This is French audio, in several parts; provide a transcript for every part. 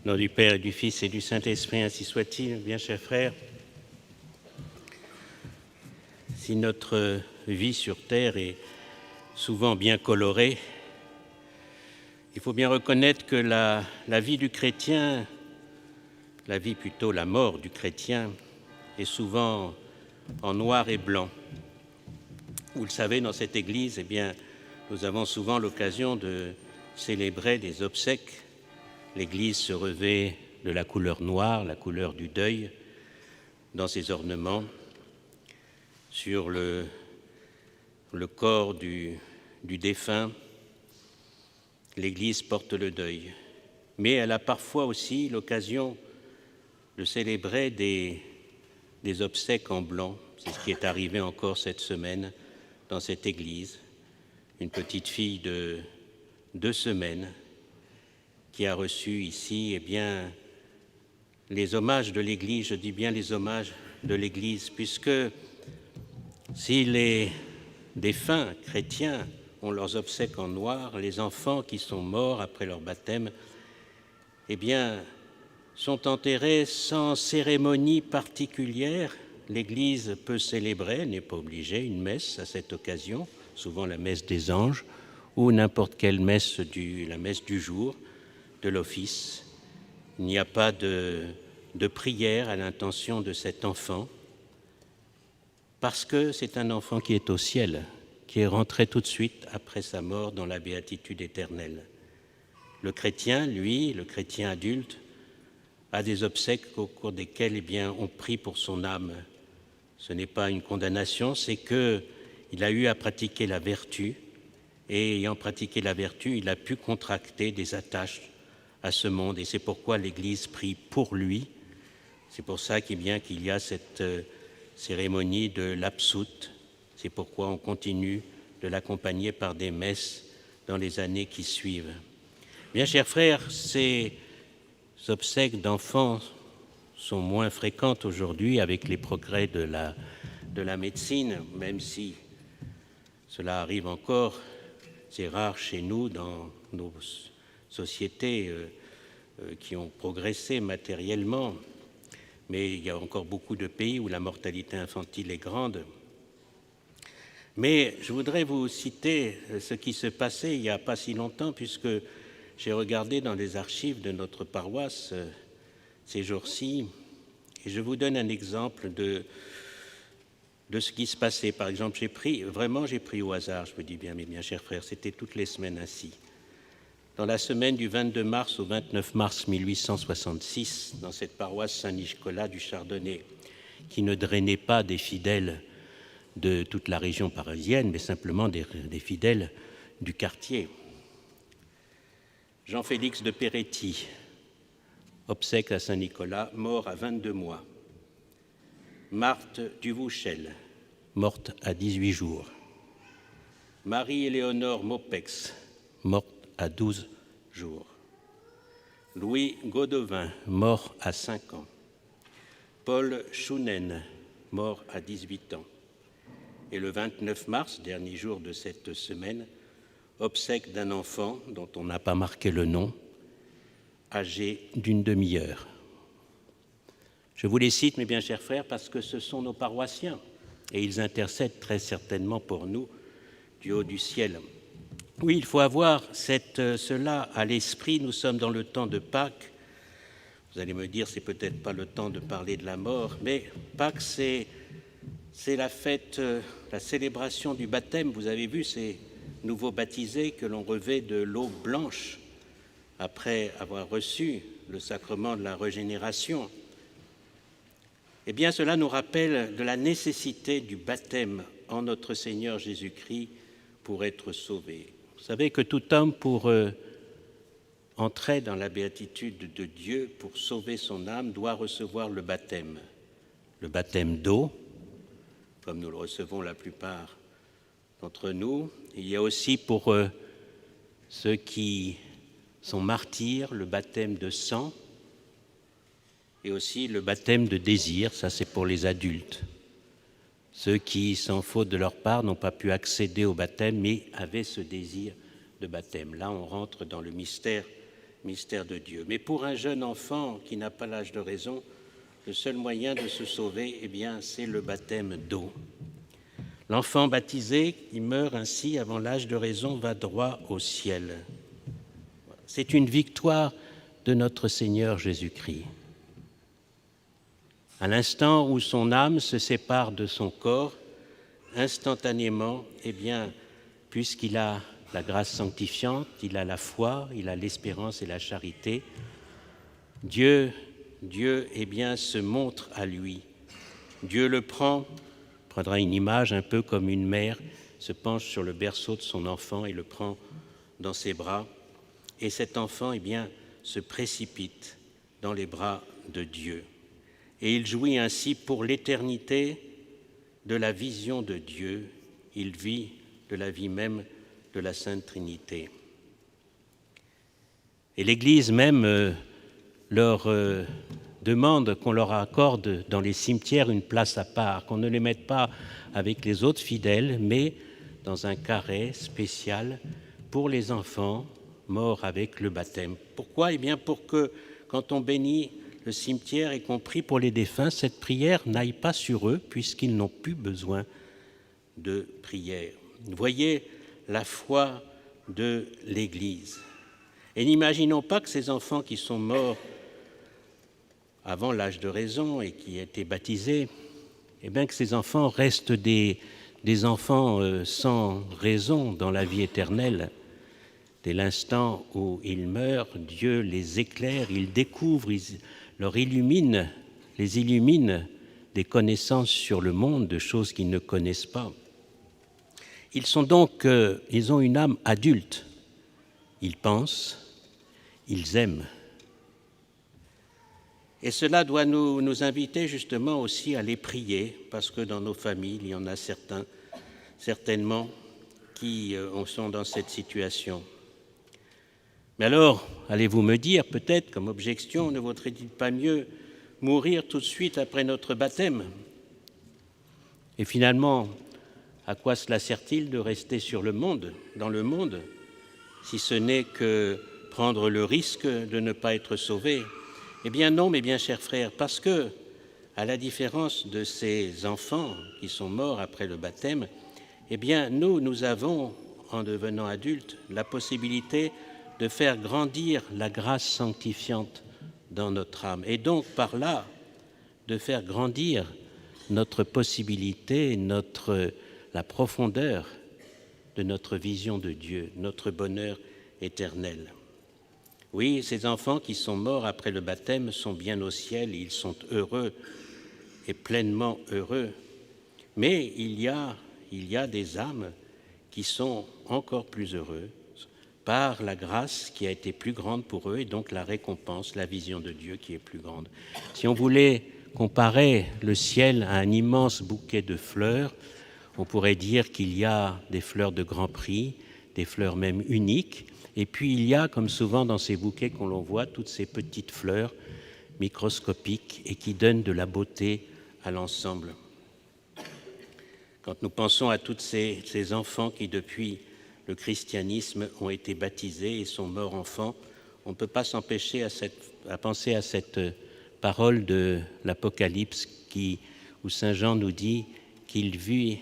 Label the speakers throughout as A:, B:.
A: Au nom du Père et du Fils et du Saint-Esprit, ainsi soit-il. Bien, chers frères, si notre vie sur terre est souvent bien colorée, il faut bien reconnaître que la vie du chrétien, la mort du chrétien, est souvent en noir et blanc. Vous le savez, dans cette église, nous avons souvent l'occasion de célébrer des obsèques. L'église se revêt de la couleur noire, la couleur du deuil, dans ses ornements. Sur le corps du défunt, l'Église porte le deuil. Mais elle a parfois aussi l'occasion de célébrer des obsèques en blanc. C'est ce qui est arrivé encore cette semaine dans cette Église. Une petite fille de 2 semaines qui a reçu ici les hommages de l'Église. Je dis bien les hommages de l'Église, puisque si les défunts chrétiens ont leurs obsèques en noir, les enfants qui sont morts après leur baptême, sont enterrés sans cérémonie particulière. L'Église peut célébrer, elle n'est pas obligée, une messe à cette occasion, souvent la messe des anges, ou n'importe quelle messe, la messe du jour, de l'office. Il n'y a pas de prière à l'intention de cet enfant, parce que c'est un enfant qui est au ciel, qui est rentré tout de suite après sa mort dans la béatitude éternelle. Le chrétien, lui, le chrétien adulte, a des obsèques au cours desquelles on prie pour son âme. Ce n'est pas une condamnation, c'est qu'il a eu à pratiquer la vertu, et ayant pratiqué la vertu, il a pu contracter des attaches à ce monde, et c'est pourquoi l'Église prie pour lui. C'est pour ça qu'il y a cette cérémonie de l'absoute. C'est pourquoi on continue de l'accompagner par des messes dans les années qui suivent. Bien, chers frères, ces obsèques d'enfants sont moins fréquentes aujourd'hui avec les progrès de la médecine, même si cela arrive encore. C'est rare chez nous, dans nos sociétés qui ont progressé matériellement, mais il y a encore beaucoup de pays où la mortalité infantile est grande. Mais je voudrais vous citer ce qui se passait il n'y a pas si longtemps, puisque j'ai regardé dans les archives de notre paroisse ces jours-ci, et je vous donne un exemple de ce qui se passait. Par exemple, j'ai pris au hasard, je me dis bien, mes bien chers frères, c'était toutes les semaines ainsi. Dans la semaine du 22 mars au 29 mars 1866, dans cette paroisse Saint-Nicolas du Chardonnay, qui ne drainait pas des fidèles de toute la région parisienne, mais simplement des fidèles du quartier. Jean-Félix de Peretti, obsèques à Saint-Nicolas, mort à 22 mois. Marthe Duvouchel, morte à 18 jours. Marie-Éléonore Maupex, morte à 12 jours. Louis Godevin, mort à 5 ans. Paul Chounen, mort à 18 ans. Et le 29 mars, dernier jour de cette semaine, obsèque d'un enfant dont on n'a pas marqué le nom, âgé d'une demi-heure. Je vous les cite, mes bien chers frères, parce que ce sont nos paroissiens et ils intercèdent très certainement pour nous du haut du ciel. Oui, il faut avoir cela à l'esprit. Nous sommes dans le temps de Pâques. Vous allez me dire, c'est peut-être pas le temps de parler de la mort, mais Pâques, c'est la fête, la célébration du baptême. Vous avez vu ces nouveaux baptisés que l'on revêt de l'eau blanche après avoir reçu le sacrement de la régénération. Eh bien, cela nous rappelle de la nécessité du baptême en notre Seigneur Jésus-Christ pour être sauvé. Vous savez que tout homme, pour entrer dans la béatitude de Dieu, pour sauver son âme, doit recevoir le baptême d'eau, comme nous le recevons la plupart d'entre nous. Il y a aussi pour ceux qui sont martyrs, le baptême de sang, et aussi le baptême de désir, ça c'est pour les adultes. Ceux qui, sans faute de leur part, n'ont pas pu accéder au baptême, mais avaient ce désir de baptême. Là, on rentre dans le mystère mystère de Dieu. Mais pour un jeune enfant qui n'a pas l'âge de raison, le seul moyen de se sauver, c'est le baptême d'eau. L'enfant baptisé qui meurt ainsi avant l'âge de raison va droit au ciel. C'est une victoire de notre Seigneur Jésus-Christ. À l'instant où son âme se sépare de son corps, instantanément, puisqu'il a la grâce sanctifiante, il a la foi, il a l'espérance et la charité, Dieu se montre à lui. Dieu le prendra une image un peu comme une mère se penche sur le berceau de son enfant et le prend dans ses bras. Et cet enfant, se précipite dans les bras de Dieu. Et il jouit ainsi pour l'éternité de la vision de Dieu. Il vit de la vie même de la Sainte Trinité. Et l'Église même leur demande qu'on leur accorde dans les cimetières une place à part, qu'on ne les mette pas avec les autres fidèles, mais dans un carré spécial pour les enfants morts avec le baptême. Pourquoi ? Pour que, quand on bénit le cimetière et qu'on prie pour les défunts, cette prière n'aille pas sur eux, puisqu'ils n'ont plus besoin de prière. Vous voyez la foi de l'Église. Et n'imaginons pas que ces enfants qui sont morts avant l'âge de raison et qui étaient baptisés, que ces enfants restent des enfants sans raison dans la vie éternelle. Dès l'instant où ils meurent, Dieu les éclaire, il découvre, les illumine des connaissances sur le monde, de choses qu'ils ne connaissent pas. Ils ont une âme adulte. Ils pensent, ils aiment. Et cela doit nous inviter justement aussi à les prier, parce que dans nos familles, il y en a certainement qui sont dans cette situation. Mais alors, allez-vous me dire, peut-être comme objection, ne vaudrait-il pas mieux mourir tout de suite après notre baptême ? Et finalement, à quoi cela sert-il de rester dans le monde, si ce n'est que prendre le risque de ne pas être sauvé ? Non, mes bien chers frères, parce que, à la différence de ces enfants qui sont morts après le baptême, nous avons, en devenant adultes, la possibilité de faire grandir la grâce sanctifiante dans notre âme, et donc par là, de faire grandir notre possibilité, la profondeur de notre vision de Dieu, notre bonheur éternel. Oui, ces enfants qui sont morts après le baptême sont bien au ciel, ils sont heureux et pleinement heureux. Mais il y a des âmes qui sont encore plus heureuses par la grâce qui a été plus grande pour eux et donc la récompense, la vision de Dieu qui est plus grande. Si on voulait comparer le ciel à un immense bouquet de fleurs, on pourrait dire qu'il y a des fleurs de grand prix, des fleurs même uniques, et puis il y a, comme souvent dans ces bouquets qu'on l'on voit, toutes ces petites fleurs microscopiques et qui donnent de la beauté à l'ensemble. Quand nous pensons à tous ces enfants qui, depuis le christianisme, ont été baptisés et sont morts enfants, on ne peut pas s'empêcher à penser à cette parole de l'Apocalypse où Saint Jean nous dit qu'il vit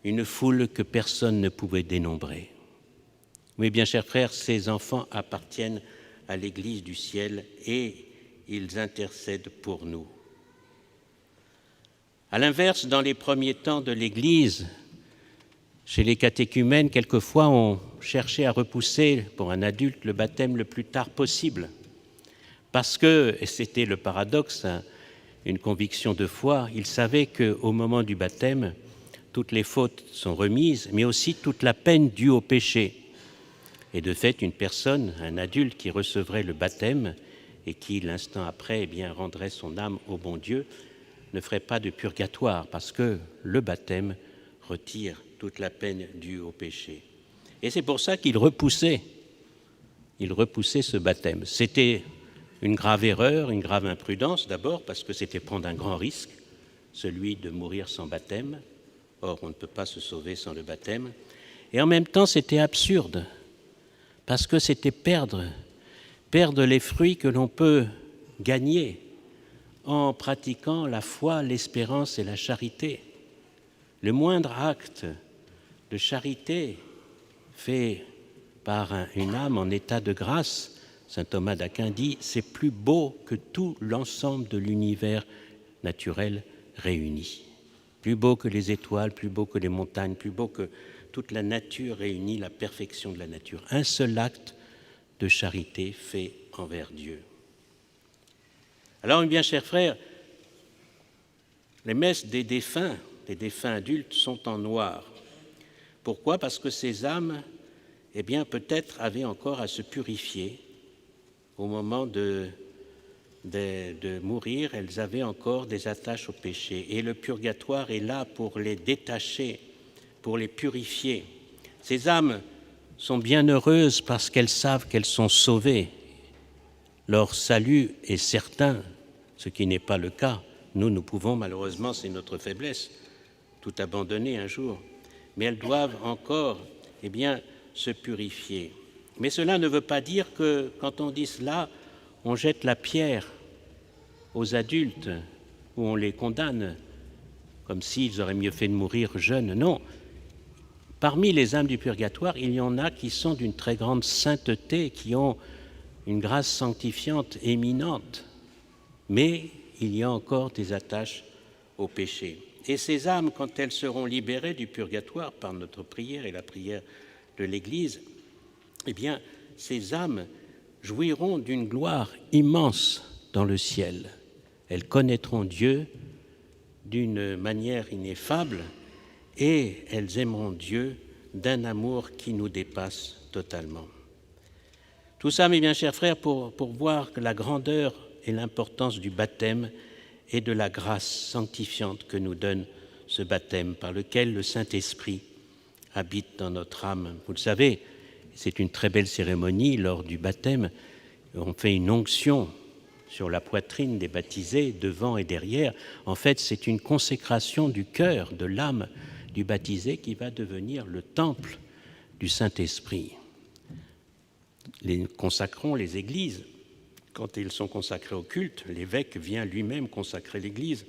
A: une foule que personne ne pouvait dénombrer. Oui, bien chers frères, ces enfants appartiennent à l'Église du ciel et ils intercèdent pour nous. À l'inverse, dans les premiers temps de l'Église, chez les catéchumènes, quelquefois, on cherchait à repousser pour un adulte le baptême le plus tard possible. Parce que, et c'était le paradoxe, une conviction de foi, ils savaient qu'au moment du baptême, toutes les fautes sont remises, mais aussi toute la peine due au péché. Et de fait, une personne, un adulte qui recevrait le baptême et qui, l'instant après, rendrait son âme au bon Dieu, ne ferait pas de purgatoire, parce que le baptême retire toute la peine due au péché. Et c'est pour ça qu'il repoussait ce baptême. C'était une grave erreur, une grave imprudence, d'abord, parce que c'était prendre un grand risque, celui de mourir sans baptême. Or, on ne peut pas se sauver sans le baptême. Et en même temps, c'était absurde, parce que c'était perdre les fruits que l'on peut gagner en pratiquant la foi, l'espérance et la charité. Le moindre acte de charité fait par une âme en état de grâce, saint Thomas d'Aquin dit, c'est plus beau que tout l'ensemble de l'univers naturel réuni. Plus beau que les étoiles, plus beau que les montagnes, plus beau que toute la nature réunie, la perfection de la nature. Un seul acte de charité fait envers Dieu. Alors, mes bien chers frères, les messes des défunts adultes sont en noir. Pourquoi ? Parce que ces âmes, eh bien, peut-être avaient encore à se purifier au moment de mourir, elles avaient encore des attaches au péché. Et le purgatoire est là pour les détacher, pour les purifier. Ces âmes sont bien heureuses parce qu'elles savent qu'elles sont sauvées. Leur salut est certain, ce qui n'est pas le cas. Nous pouvons, malheureusement, c'est notre faiblesse, tout abandonner un jour. Mais elles doivent encore, eh bien, se purifier. Mais cela ne veut pas dire que, quand on dit cela, on jette la pierre aux adultes ou on les condamne comme s'ils auraient mieux fait de mourir jeunes. Non. Parmi les âmes du purgatoire, il y en a qui sont d'une très grande sainteté, qui ont une grâce sanctifiante éminente, mais il y a encore des attaches au péché. Et ces âmes, quand elles seront libérées du purgatoire par notre prière et la prière de l'Église, eh bien, ces âmes jouiront d'une gloire immense dans le ciel. Elles connaîtront Dieu d'une manière ineffable et elles aimeront Dieu d'un amour qui nous dépasse totalement. Tout ça, mes bien chers frères, pour voir que la grandeur et l'importance du baptême et de la grâce sanctifiante que nous donne ce baptême par lequel le Saint-Esprit habite dans notre âme. Vous le savez, c'est une très belle cérémonie lors du baptême. On fait une onction sur la poitrine des baptisés, devant et derrière. En fait, c'est une consécration du cœur, de l'âme du baptisé qui va devenir le temple du Saint-Esprit. Les consacrants, les églises, quand ils sont consacrés au culte, l'évêque vient lui-même consacrer l'église.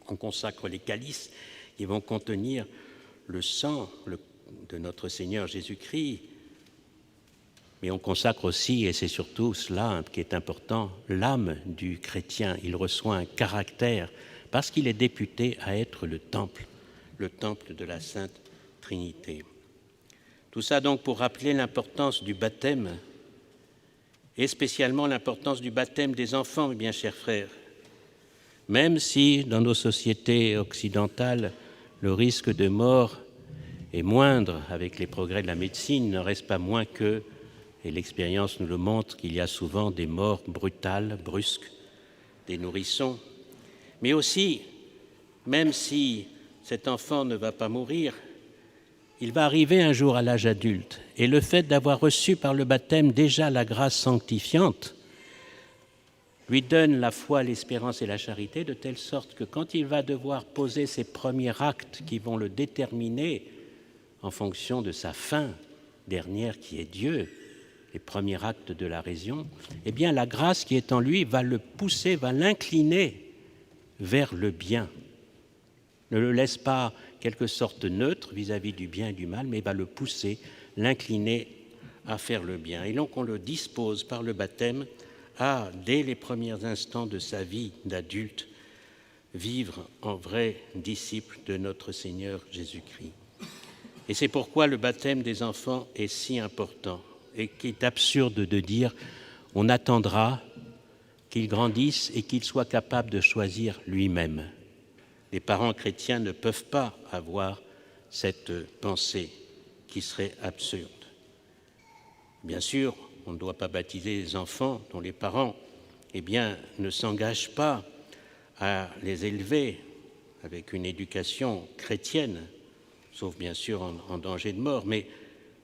A: On consacre les calices qui vont contenir le sang de notre Seigneur Jésus-Christ. Mais on consacre aussi, et c'est surtout cela qui est important, l'âme du chrétien. Il reçoit un caractère parce qu'il est député à être le temple de la Sainte Trinité. Tout ça donc pour rappeler l'importance du baptême et spécialement l'importance du baptême des enfants, mes bien chers frères. Même si dans nos sociétés occidentales, le risque de mort est moindre avec les progrès de la médecine, il ne reste pas moins que, et l'expérience nous le montre, qu'il y a souvent des morts brutales, brusques, des nourrissons. Mais aussi, même si cet enfant ne va pas mourir, il va arriver un jour à l'âge adulte. Et le fait d'avoir reçu par le baptême déjà la grâce sanctifiante lui donne la foi, l'espérance et la charité, de telle sorte que quand il va devoir poser ses premiers actes qui vont le déterminer en fonction de sa fin dernière qui est Dieu, les premiers actes de la raison, eh bien la grâce qui est en lui va le pousser, va l'incliner vers le bien. Ne le laisse pas quelque sorte neutre vis-à-vis du bien et du mal, mais va le pousser, l'incliner à faire le bien. Et donc on le dispose par le baptême à, dès les premiers instants de sa vie d'adulte, vivre en vrai disciple de notre Seigneur Jésus-Christ. Et c'est pourquoi le baptême des enfants est si important et qu'il est absurde de dire on attendra qu'il grandisse et qu'il soit capable de choisir lui-même. Les parents chrétiens ne peuvent pas avoir cette pensée qui serait absurde. Bien sûr, on ne doit pas baptiser les enfants dont les parents ne s'engagent pas à les élever avec une éducation chrétienne, sauf bien sûr en danger de mort, mais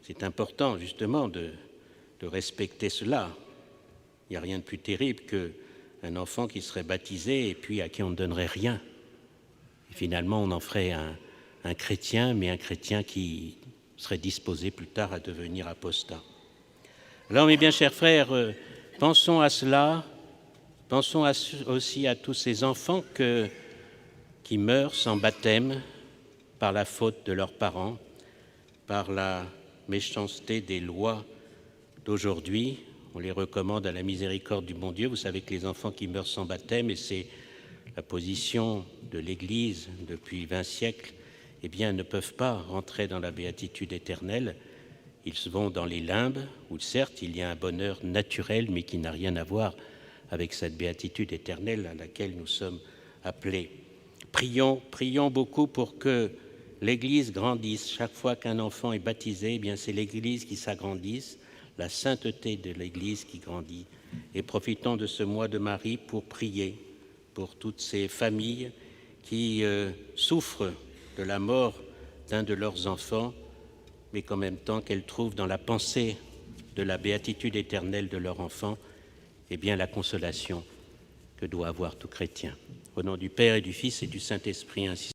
A: c'est important justement de respecter cela. Il n'y a rien de plus terrible qu'un enfant qui serait baptisé et puis à qui on ne donnerait rien. Et finalement, on en ferait un chrétien, mais un chrétien qui serait disposé plus tard à devenir apostat. Alors, mes bien chers frères, pensons à cela, pensons aussi à tous ces enfants qui meurent sans baptême par la faute de leurs parents, par la méchanceté des lois d'aujourd'hui. On les recommande à la miséricorde du bon Dieu. Vous savez que les enfants qui meurent sans baptême, et c'est la position de l'Église depuis 20 siècles, eh bien, ne peuvent pas rentrer dans la béatitude éternelle. Ils vont dans les limbes, où certes, il y a un bonheur naturel, mais qui n'a rien à voir avec cette béatitude éternelle à laquelle nous sommes appelés. Prions beaucoup pour que l'Église grandisse. Chaque fois qu'un enfant est baptisé, eh bien, c'est l'Église qui s'agrandisse, la sainteté de l'Église qui grandit. Et profitons de ce mois de Marie pour prier pour toutes ces familles qui souffrent de la mort d'un de leurs enfants, mais qu'en même temps qu'elles trouvent dans la pensée de la béatitude éternelle de leur enfant, eh bien, la consolation que doit avoir tout chrétien. Au nom du Père et du Fils et du Saint-Esprit, ainsi